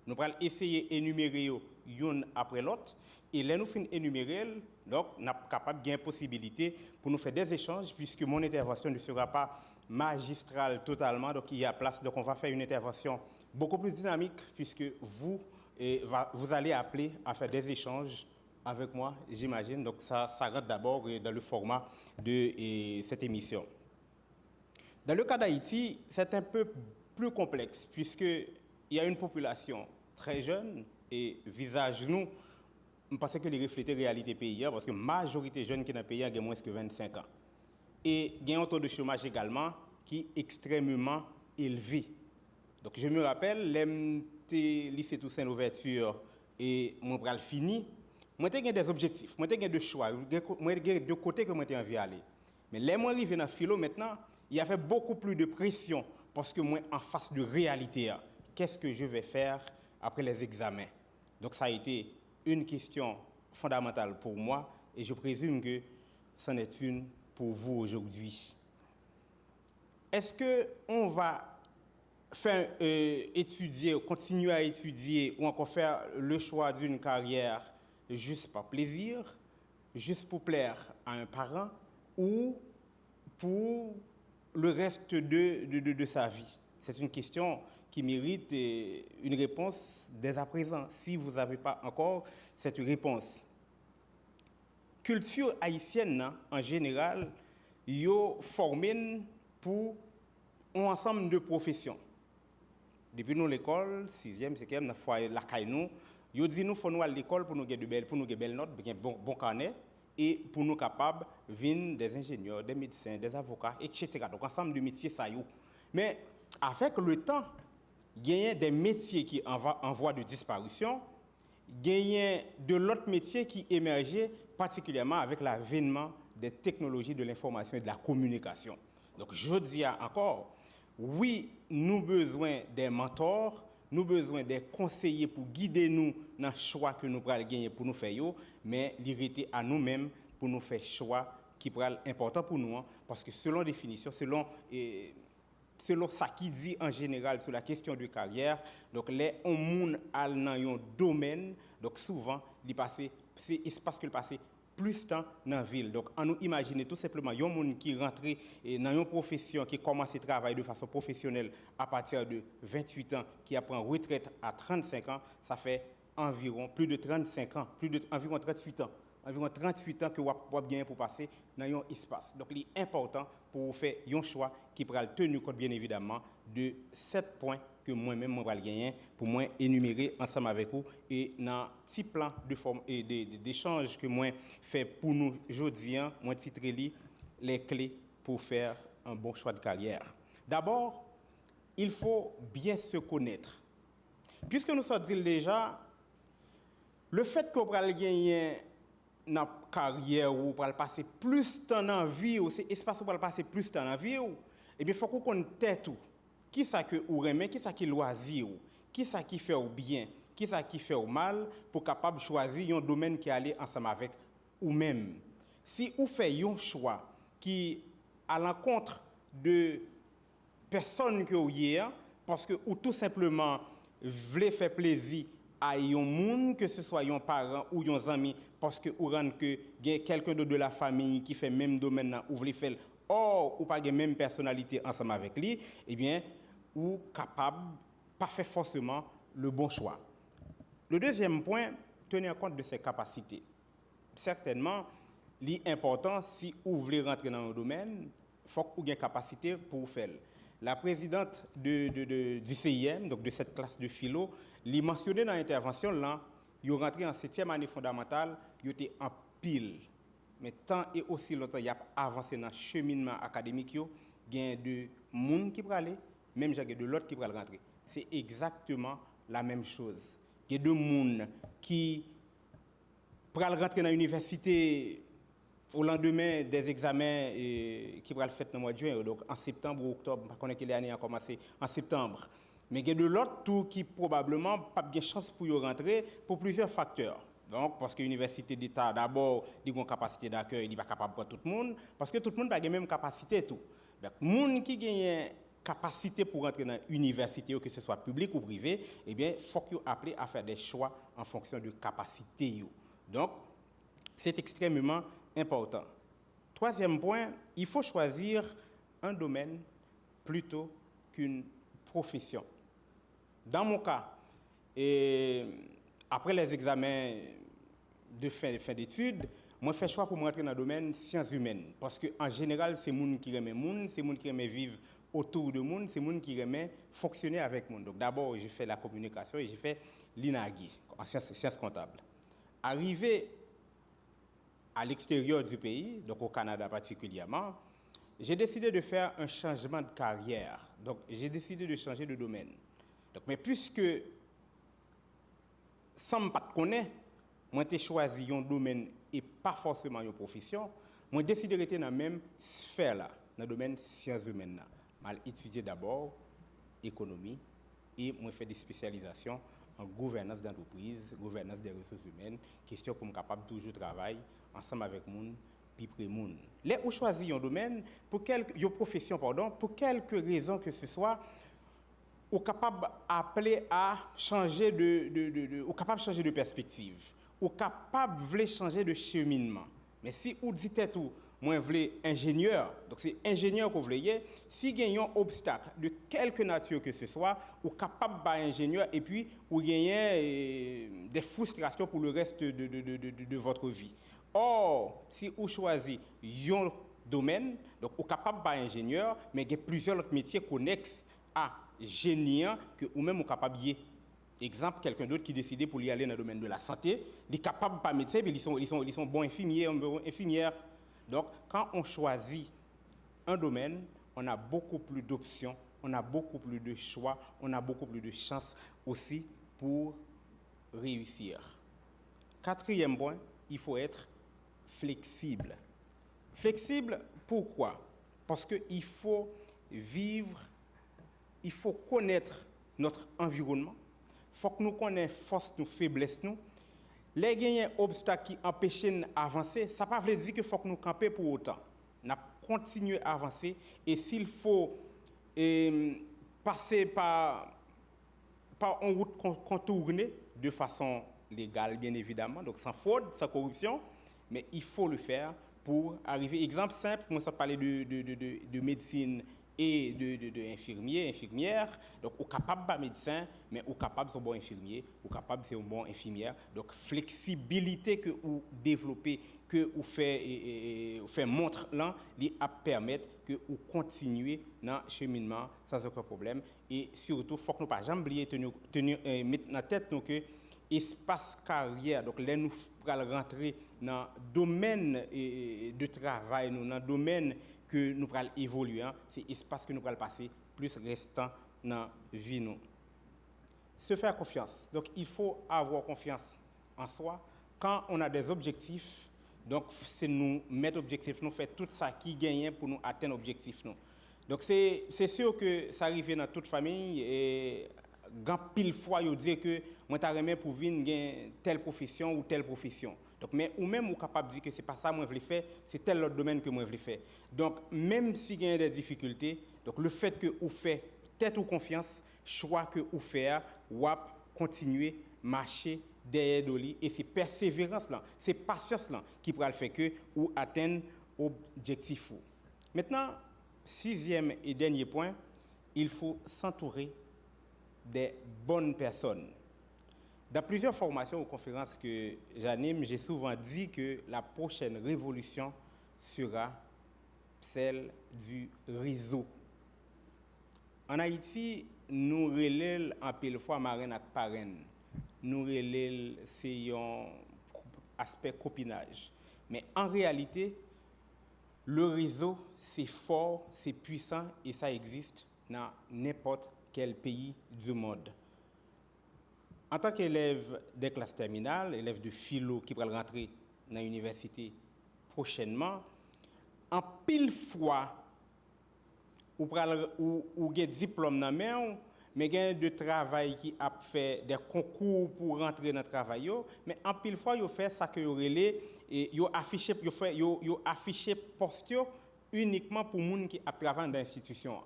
Nous allons essayer d'énumérer l'une après l'autre. Et là, nous finissons d'énumérer, donc nous sommes capables de gagner possibilité pour nous faire des échanges, puisque mon intervention ne sera pas magistrale totalement. Donc il y a place, donc on va faire une intervention beaucoup plus dynamique, puisque vous allez appeler à faire des échanges avec moi, j'imagine. Donc ça rentre d'abord dans le format de cette émission. Dans le cas d'Haïti, c'est un peu plus complexe, puisqu'il y a une population très jeune et visage nous, je pense que les reflète la réalité pays, parce que la majorité des jeunes qui sont dans le pays ont moins de 25 ans. Et il y a un taux de chômage également qui est extrêmement élevé. Donc je me rappelle, l'MT lycée Toussaint l'ouverture et mon bras fini, moi j'ai des objectifs, moi j'ai des choix, moi j'ai deux côtés que moi j'ai envie d'aller. Mais les moi arrivé dans philo maintenant, il y avait beaucoup plus de pression parce que moi en face de réalité, qu'est-ce que je vais faire après les examens? Donc ça a été une question fondamentale pour moi et je présume que c'en est une pour vous aujourd'hui. Est-ce qu'on va faire étudier, continuer à étudier ou encore faire le choix d'une carrière juste par plaisir, juste pour plaire à un parent ou pour le reste de sa vie? C'est une question qui mérite une réponse dès à présent, si vous n'avez pas encore cette réponse. Culture haïtienne, en général, yo formé pour un ensemble de professions. Depuis nous l'école, 6e, 5e, nous fois la caille nous, yo dit nous faut nous à l'école pour nous gagner de belles notes, bon carnet et pour nous capables venir des ingénieurs, des médecins, des avocats, etc. Donc ensemble de métiers ça yo. Mais avec le temps, il y a des métiers qui en voie de disparition, il y a de l'autre métier qui émergeait particulièrement avec l'avènement des technologies de l'information et de la communication. Donc je dis encore, oui, nous avons besoin des mentors, nous avons besoin des conseillers pour guider nous dans le choix que nous allons gagner pour nous faire, mais l'irrité à nous-mêmes pour nous faire choix qui est important pour nous, parce que selon définition, selon ça qui dit en général sur la question de carrière, donc les gens dans un domaine, donc souvent, c'est parce que le passé plus de temps dans la ville. Donc, on nous imagine tout simplement, il y a des gens qui rentrent dans une profession, qui commence à travailler de façon professionnelle à partir de 28 ans, qui apprend retraite à 35 ans, ça fait environ plus de 35 ans, environ 38 ans. Environ 38 ans que vous avez gagné pour passer dans un espace. Donc, il est important pour faire un choix qui pourra tenir compte, bien évidemment, de 7 points que moi-même, je vais gagner pour moi énumérer ensemble avec vous et dans un petit plan de forme et d'échange que moi fais pour nous aujourd'hui, moi titré les clés pour faire un bon choix de carrière. D'abord, il faut bien se connaître. Puisque nous sommes dit déjà, le fait qu'on va gagner dans la carrière ou pour passer plus de temps dans la vie, ou c'est espace pour passer plus de temps dans la vie, eh bien, il faut qu'on connaisse tout. Qui ça que ou remet, qui ça qui loisir, qui ça qui fait au bien, qui ça qui fait au mal, pour capable choisir un domaine qui allait ensemble avec ou même. Si vous faites un choix qui à l'encontre de personne que vous hier, parce que ou tout simplement voulez faire plaisir à un monde, que ce soit un parent ou un ami, parce que vous rendez que il y a quelqu'un de la famille qui fait le même domaine ou voulez faire or ou pas la même personnalité ensemble avec lui, eh bien ou capable pas faire forcément le bon choix. Le deuxième point, tenir compte de ses capacités. Certainement, l'important si vous voulez rentrer dans un domaine, il faut que vous ayez une capacité pour faire. La présidente du CIM, donc de cette classe de philo, l'a mentionné dans l'intervention là, il est rentré en 7e année fondamentale, il était en pile. Mais tant et aussi longtemps il a avancé dans le cheminement académique, il y a de monde qui peut aller, même j'ai de l'autre qui peut rentrer. C'est exactement la même chose. Il y a de monde qui peut rentrer dans l'université au lendemain des examens qui vont le faire dans le mois de juin, donc en septembre ou octobre, je ne sais pas quelle année a commencé, en septembre. Mais il y a de l'autre qui probablement pas de chance pour y rentrer pour plusieurs facteurs. Donc, parce que l'université d'État, d'abord, il a une capacité d'accueil, il n'est pas capable pour tout le monde, parce que tout le monde n'a pas la même capacité. Donc, les gens qui ont capacité pour rentrer dans l'université, que ce soit public ou privé, eh bien, il faut qu'ils soient appelés à faire des choix en fonction de capacité. Donc, c'est extrêmement important. Troisième point, il faut choisir un domaine plutôt qu'une profession. Dans mon cas, après les examens de fin d'études, moi je fais choix pour rentrer dans le domaine sciences humaines. Parce qu'en général, c'est les gens qui aiment les gens, c'est les gens qui aiment vivre autour de monde, c'est les gens qui aiment fonctionner avec monde. Donc d'abord, j'ai fait la communication et j'ai fait l'INAGI, en sciences comptables. Arrivé à l'extérieur du pays, donc au Canada particulièrement, j'ai décidé de faire un changement de carrière. Donc, j'ai décidé de changer de domaine. Donc, mais puisque, sans me connaître, moi, j'ai choisi un domaine et pas forcément une profession, moi, j'ai décidé de rester dans la même sphère, là, dans le domaine sciences humaines. J'ai étudié d'abord économie et moi, j'ai fait des spécialisations en gouvernance d'entreprise, gouvernance des ressources humaines, question pour me capable toujours travailler ensemble avec les gens, puis près les gens. Là où choisir un domaine, une profession, pour quelque raison que ce soit, ou capable appeler à changer ou capable changer de perspective, ou capable de changer de cheminement. Mais si vous dites tout, moi je veux ingénieur. Donc c'est ingénieur que vous voulez. Si il y a un obstacle de quelque nature que ce soit, ou capable d'être ingénieur et puis ou gagner des frustrations pour le reste de votre vie. Or, si vous choisissez un domaine, donc vous capable d'être ingénieur, mais il y a plusieurs autres métiers connexes à génie que ou même vous capable d'y. Exemple, quelqu'un d'autre qui décide pour y aller dans le domaine de la santé, il est capable pas médecin, mais ils sont bons infirmiers, infirmières. Donc, quand on choisit un domaine, on a beaucoup plus d'options, on a beaucoup plus de choix, on a beaucoup plus de chances aussi pour réussir. Quatrième point, il faut être flexible. Flexible, pourquoi? Parce qu'il faut vivre, il faut connaître notre environnement. Il faut que nous connaissions force, nos faiblesses. Les gagnants obstacles qui empêchent d'avancer, ça ne veut pas dire qu'il faut que nous campions pour autant. Nous continuons à avancer et s'il faut passer par une route contournée de façon légale, bien évidemment, donc sans fraude, sans corruption, mais il faut le faire pour arriver. Exemple simple, moi ça parlait de médecine et d'infirmiers, infirmières. Donc, on est capable de médecin, mais on est capable de bon infirmier, on est capable de bon infirmière. Donc, flexibilité que vous développez, que vous faites montre là, à permettre que vous continuez dans le cheminement sans aucun problème. Et surtout, il faut que nous ne pas jamais oublier, mettre dans la tête que espace carrière, donc là nous allons rentrer dans le domaine de travail, dans le domaine que nous allons évoluer, c'est l'espace que nous allons passer plus restant dans la vie. Nous. Se faire confiance. Donc, il faut avoir confiance en soi. Quand on a des objectifs, donc c'est nous mettre objectifs, nous faire tout ça qui gagne pour nous atteindre l'objectif. Donc, c'est sûr que ça arrive dans toute famille et quand pile fois, ils disent que moi, je suis pour venir telle profession ou telle profession. Donc, mais ou même vous capable de dire que ce n'est pas ça que je veux faire, c'est tel autre domaine que moi je veux faire. Donc, même s'il y a des difficultés, donc le fait que vous faites tête ou confiance, choix que vous faites, vous continuer à marcher derrière Doli. Et c'est persévérance, là, c'est patience là, qui pourra le faire que vous atteignez l'objectif. Maintenant, sixième et dernier point, il faut s'entourer des bonnes personnes. Dans plusieurs formations ou conférences que j'anime, j'ai souvent dit que la prochaine révolution sera celle du réseau. En Haïti, nous relèvons en pile fois marraine et parraine. Nous relèvons c'est un aspect copinage. Mais en réalité, le réseau, c'est fort, c'est puissant et ça existe dans n'importe quel pays du monde. En tant qu'élève des classes terminales, élève de philo qui va rentrer dans l'université prochainement, en pile fois, ou avez diplôme dans la main, mais il y a de travail qui a fait des concours pour rentrer dans le travail, mais en pile fois, vous fait ça que vous relais et vous affichez posture uniquement pour les gens qui travaillent dans l'institution.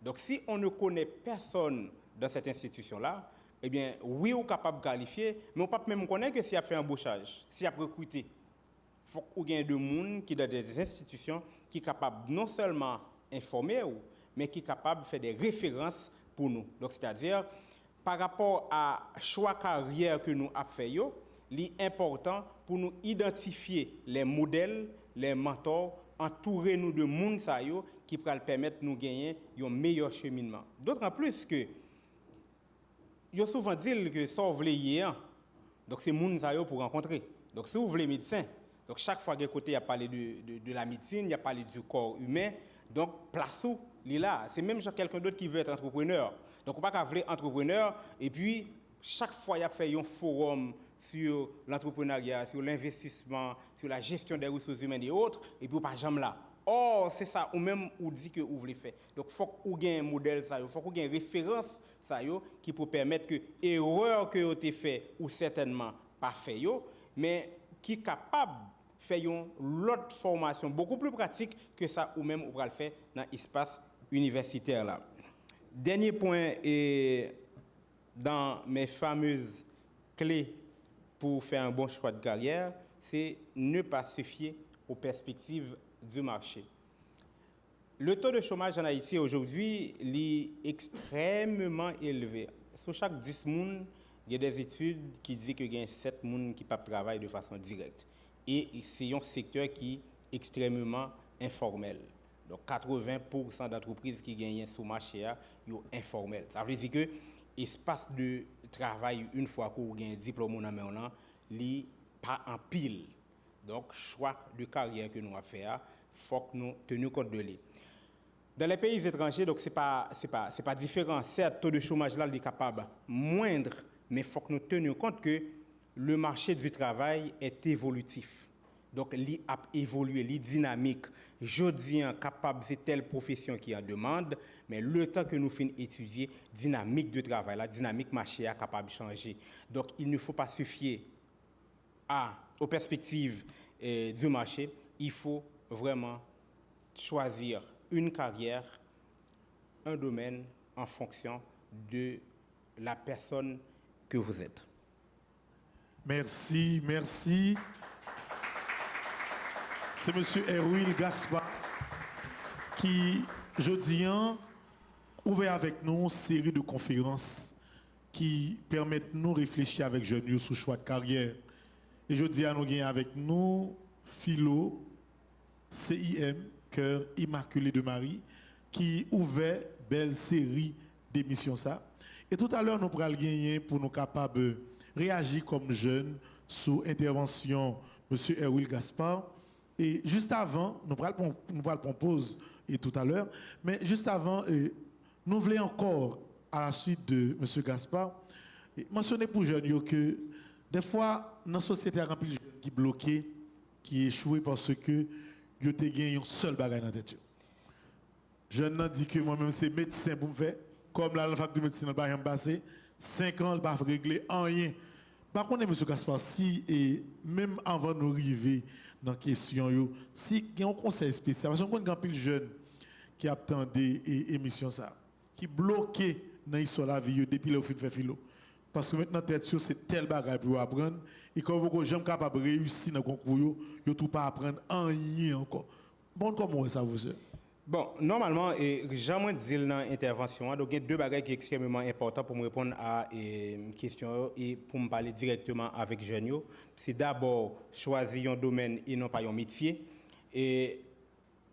Donc, si on ne connaît personne dans cette institution-là, eh bien, oui, on est capable de qualifier, mais on ne peut pas même connaître que s'il a fait un embauchage, s'il a recruté. Il faut qu'il y ait des gens qui dans des institutions qui sont capables non seulement d'informer, mais qui sont capables de faire des références pour nous. Donc, c'est-à-dire, par rapport à choix carrière que nous avons fait, il est important pour nous identifier les modèles, les mentors, entourer nous de monde qui pourra permettre de nous gagner un meilleur cheminement. D'autant plus que ils souvent dit que ça vous voulez hier, donc c'est monde pour rencontrer. Donc si vous voulez médecin, donc chaque fois que côté il a parlé de la médecine, il a parlé du corps humain, donc place où il est là. C'est même quelqu'un d'autre qui veut être entrepreneur. Donc on ne peut pas vouloir entrepreneur et puis chaque fois il a fait un forum sur l'entrepreneuriat, sur l'investissement, sur la gestion des ressources humaines et autres, et puis pas jamais là. Oh, c'est ça, ou même ou dit que vous voulez faire. Donc il faut que vous ayez un modèle, il faut que vous ayez une référence qui peut permettre que l'erreur que vous avez fait ou certainement pas fait, mais qui est capable de faire une autre formation beaucoup plus pratique que ça ou même vous pouvez le faire dans l'espace universitaire là. Dernier point est dans mes fameuses clés pour faire un bon choix de carrière, c'est ne pas se fier aux perspectives du marché. Le taux de chômage en Haïti aujourd'hui est extrêmement élevé. Sur chaque 10 personnes, il y a des études qui disent qu'il y a 7 personnes qui peuvent travailler de façon directe. Et c'est un secteur qui est extrêmement informel. Donc 80% d'entreprises qui gagnent sur le marché sont informelles. Ça veut dire que l'espace de travail, une fois qu'on a un diplôme en main, n'est pas en pile. Donc, choix de carrière que nous avons fait, il faut que nous tenions compte de lui. Dans les pays étrangers, donc, ce n'est pas différent. Certes, le taux de chômage là, est capable moindre, mais il faut que nous tenions compte que le marché du travail est évolutif. Donc, il a évolué, il est dynamique. Je dis capable, c'est telle profession qui en demande, mais le temps que nous finissons étudier, dynamique de travail, la dynamique marché est capable de changer. Donc, il ne faut pas se fier aux perspectives du marché. Il faut vraiment choisir une carrière, un domaine en fonction de la personne que vous êtes. Merci, merci. C'est M. Erwil Gaspard qui, jeudi, ouvert avec nous une série de conférences qui permettent de nous réfléchir avec jeunes sur le choix de carrière. Et jeudi, nous avons avec nous Philo, CIM, Cœur Immaculé de Marie, qui ouvert une belle série d'émissions. Et tout à l'heure, nous pourrons gagner pour nous capables de réagir comme jeunes sur l'intervention de M. Erwil Gaspard. Et juste avant, nous pourrons pause et tout à l'heure, mais juste avant, nous voulons encore, à la suite de M. Gaspard, mentionner pour jeunes que des fois, dans la société, il y a un peu de jeunes qui sont bloqués, qui échouent parce que ils ont gagné un seul bagage dans la tête. Je ne dis que moi-même, c'est médecin pour me faire. Comme la fac de médecine, elle va passer 5 ans, elle va régler rien. Par contre, M. Gaspard, si, et même avant de nous arriver dans la question, si il y a un conseil spécial, parce qu'on a un peu de jeunes qui attendent des émissions, qui bloquent dans l'histoire de la vie depuis le fait de faire philo. Parce que maintenant, c'est tel bagage pour apprendre. Et quand vous êtes jamais capable de réussir dans le concours, vous ne pouvez pas apprendre rien encore. Bon, comment ça vous fait? Bon, normalement, j'aimerais dire dans l'intervention, donc il y a deux bagages qui sont extrêmement importants pour me répondre à une question et pour me parler directement avec jeunes. C'est d'abord choisir un domaine et non pas un métier. Et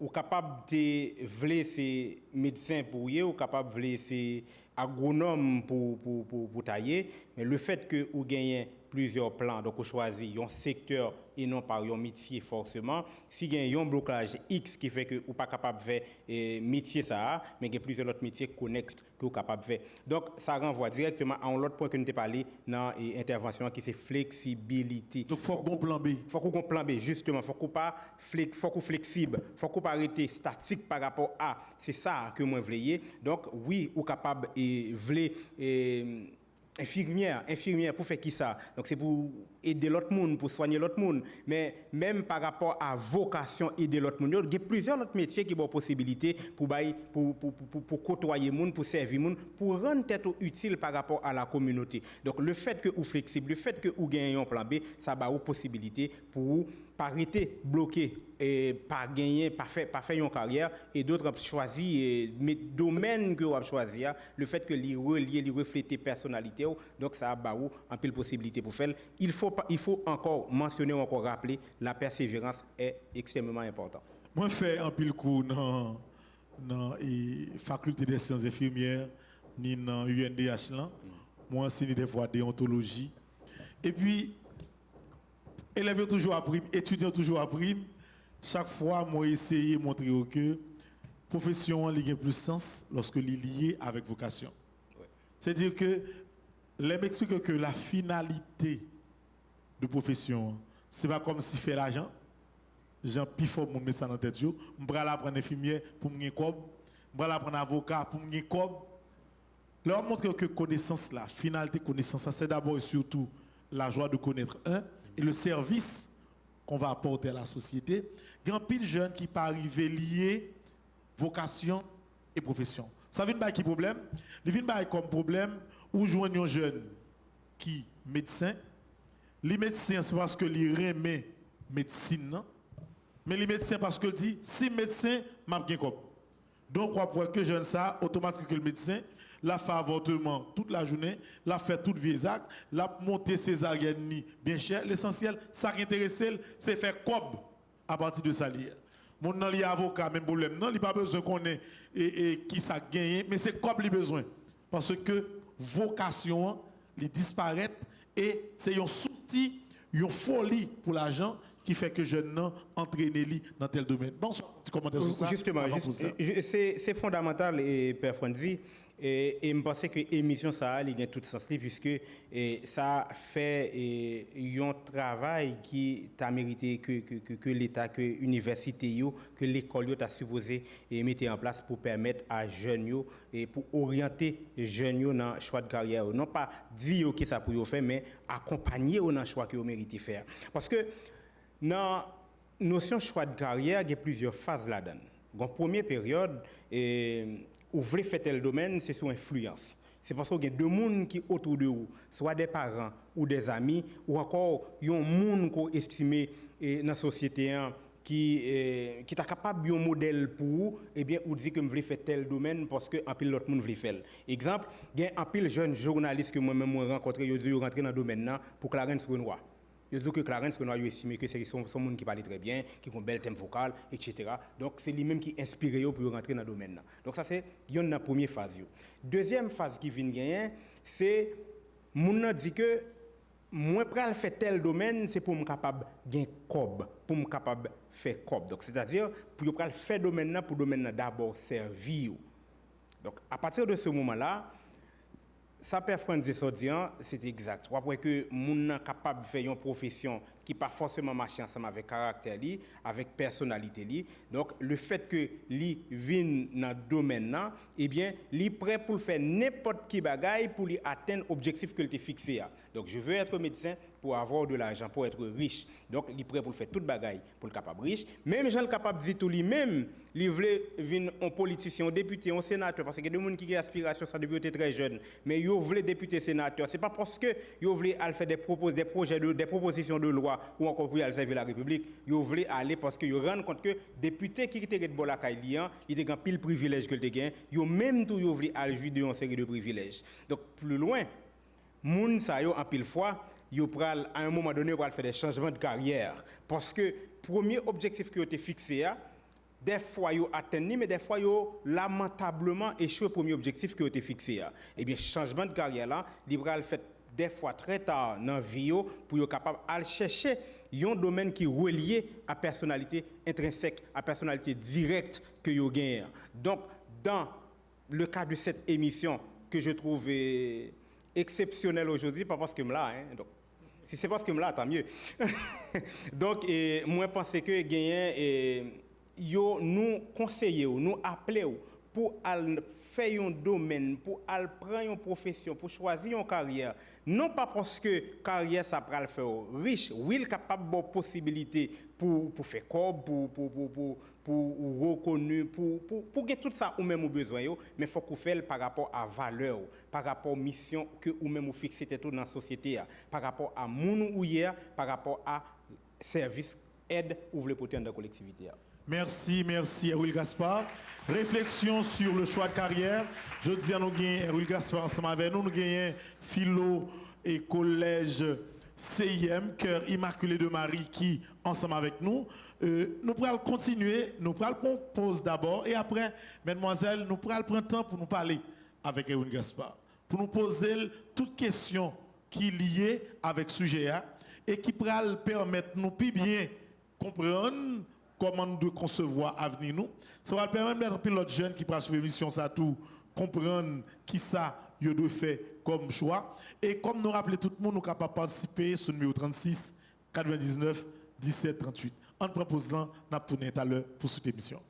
ou capable de vouloir ces médecins pour y, ou capable de vouloir ces agronomes pour tailler, mais le fait que vous gagnez plusieurs plans, donc vous choisissez un secteur et non pas un métier forcément. Si vous avez un blocage X qui fait que vous n'êtes pas capable de faire métier ça, mais il y a plusieurs autres métiers connexes que vous êtes capable de faire. Donc ça renvoie directement à un autre point que nous avons parlé dans l'intervention qui c'est flexibilité. Donc il faut qu'on plan B. Il faut qu'on plan B, justement. Il faut qu'on pas flexible. Il faut qu'on pas arrêter statique par rapport à. C'est ça que moi je voulais. Donc oui, vous êtes capable et voulez infirmière pour faire qui ça? Donc c'est pour aider l'autre monde, pour soigner l'autre monde. Mais même par rapport à vocation aider l'autre monde, il y a plusieurs autres métiers qui ont possibilité pour côtoyer le monde, pour servir le monde, pour rendre tête utile par rapport à la communauté. Donc le fait que vous flexible, le fait que vous gagnez un plan B, ça va vous possibilité pour vous pas arrêter bloqué et pas gagner, pas faire une carrière et d'autres choisir mais domaine que vous avez choisi, le fait que les relier, les refléter personnalité, donc ça a un peu de possibilité pour faire. Il faut encore mentionner ou encore rappeler la persévérance est extrêmement importante. Moi fais un pile cours dans la faculté des sciences infirmières ni dans UNDH là. Moi enseigner des fois déontologie et puis élèves toujours appris, étudiants toujours appris. Chaque fois, moi, essayer de montrer que la profession a plus de sens lorsque elle est liée avec vocation. Ouais. C'est-à-dire que, les m'expliquent que la finalité de profession, ce n'est pas comme si faire l'argent. J'en piffe mon médecin dans la tête. Je vais apprendre infirmière pour me cob. Je vais apprendre avocat pour me cob. Leur montre que connaissance, la finalité de connaissance, c'est d'abord et surtout la joie de connaître un. Et le service qu'on va apporter à la société, il y a un pile de jeunes qui pas arriver liés vocation et profession. Ça vient pas qui problème? Il vient pas comme problème où joignent un jeune qui médecin. Les médecins c'est parce que les remet médecine, non? Mais les médecins, parce que dit, si médecin, m'a bien comme. Donc, on voit que jeune ça, automatiquement que le médecin, l'a fait avortement toute la journée, l'a fait tout vieux acte, l'a monté césarienne bien cher. L'essentiel, ça qui intéresse, c'est faire cob à partir de ça. Mon nan li avocat, même problème. Non, il n'a pas besoin qu'on ait et qui ça gagne, mais c'est cob li besoin. Parce que vocation, li disparaît et c'est un souci, une folie pour l'argent qui fait que jeune nan entraîne li dans tel domaine. Bon, tu commentaires sur ça? Justement, c'est fondamental, et Père Franzi, et je pense que l'émission ça a tout sens puisque ça fait un travail qui t'a mérité que l'État, que l'université, que l'école t'a supposé mettre en place pour permettre à jeunes et pour orienter jeunes dans le choix de carrière. Non pas dire que ça pour faire, mais accompagner dans le choix que vous méritez faire. Parce que dans la notion de choix de carrière, il y a plusieurs phases là-dedans. Dans la première période, vous voulez faire tel domaine, c'est sous influence. C'est parce qu'il y a deux personnes qui sont autour de vous, soit des parents ou des amis, ou encore il y a un monde qu'on estime dans la société qui est capable d'un modèle pour vous, eh bien, vous dites que vous voulez faire tel domaine parce qu'un pile l'autre monde veut faire. Exemple, il y a un pile jeune journaliste que moi-même j'ai rencontré, ils ont rentré dans le domaine pour Clarence Renoir. Je dis que Clarence Renoir a estimé que c'est son monde qui parle très bien, qui a un bel thème vocal, etc. Donc c'est lui-même qui inspire pour rentrer dans le domaine. Donc ça c'est la première phase. Deuxième phase qui vient gagner, c'est mon dit que moi pral faire tel domaine, c'est pour me capable gain cob, pour me capable faire cob. Donc c'est-à-dire pour pral faire domaine pour domaine d'abord servir. Donc à partir de ce moment-là, ça performance de Sodian, c'est exact. Après que moun capable de faire une profession qui pas forcément marcher ensemble avec caractère li, avec personnalité li. Donc le fait que li vienne dans le domaine là, eh bien, li prêt pour faire n'importe qui bagaille pour lui atteindre l'objectif que il fixé. Donc je veux être médecin pour avoir de l'argent, pour être riche. Donc il est prêt pour faire toute bagaille pour le capable riche. Même Jean le capable dit tout lui-même, il veut venir un politicien, un député, un sénateur parce que des gens qui ont aspiration ça depuis être très jeune, mais ils veulent député sénateur, c'est pas parce que ils veulent faire des propositions de loi ou encore pour aller servir la République, ils veulent aller parce que ils rendent compte que député qui était de bon lian, il était pile privilège que le gain, ils même tout ils veulent aller jouir de une série de privilèges. Donc plus loin, moun sa yo en pile fois yo pral à un moment donné pral faire des changements de carrière parce que premier objectif qui a été fixé des fois yo atteint mais des fois yo lamentablement échoué premier objectif qui a été fixé. Et bien changement de carrière là, il pral fait des fois très tard dans vie pour yo capable aller chercher un domaine qui est relié à personnalité intrinsèque, à personnalité directe que yo gagne. Donc dans le cas de cette émission que je trouve exceptionnelle aujourd'hui, pas parce que me là donc si c'est parce que me là tant mieux. Donc moi je pense que gagner yo nous conseiller nous appeler pour faire un domaine, pour prendre une profession, pour choisir une carrière. Non pas parce que carrière ça va le faire riche, oui, capable de possibilité pour faire corps, pour reconnu, pour que tout ça ou même au besoin, mais il faut qu'on fasse par rapport à valeur, par rapport à mission que ou même ou fixer tout dans la société, par rapport à mon ou hier, par rapport à service aide ou le porter dans la collectivité. Merci, Erwil Gaspard. Réflexion sur le choix de carrière. Je dis à nous gagner Erwil Gaspard ensemble avec nous. Nous gagnons philo et collège CIM, Cœur Immaculé de Marie qui ensemble avec nous. Nous pourrons continuer, nous pourrons prendre pause d'abord et après, mesdemoiselles, nous pourrons prendre temps pour nous parler avec Erwil Gaspard, pour nous poser toutes questions qui sont liées avec ce sujet et qui pourront permettre nous plus bien comprendre comment nous devons concevoir l'avenir nous. Ça va permettre d'être un pilote jeune qui passe sur l'émission, ça tout comprendre qui ça il doit faire comme choix. Et comme nous rappelons tout le monde, nous sommes capables de participer sur le numéro 36 99 17 38. En proposant, nous allons tourner tout à l'heure pour cette émission.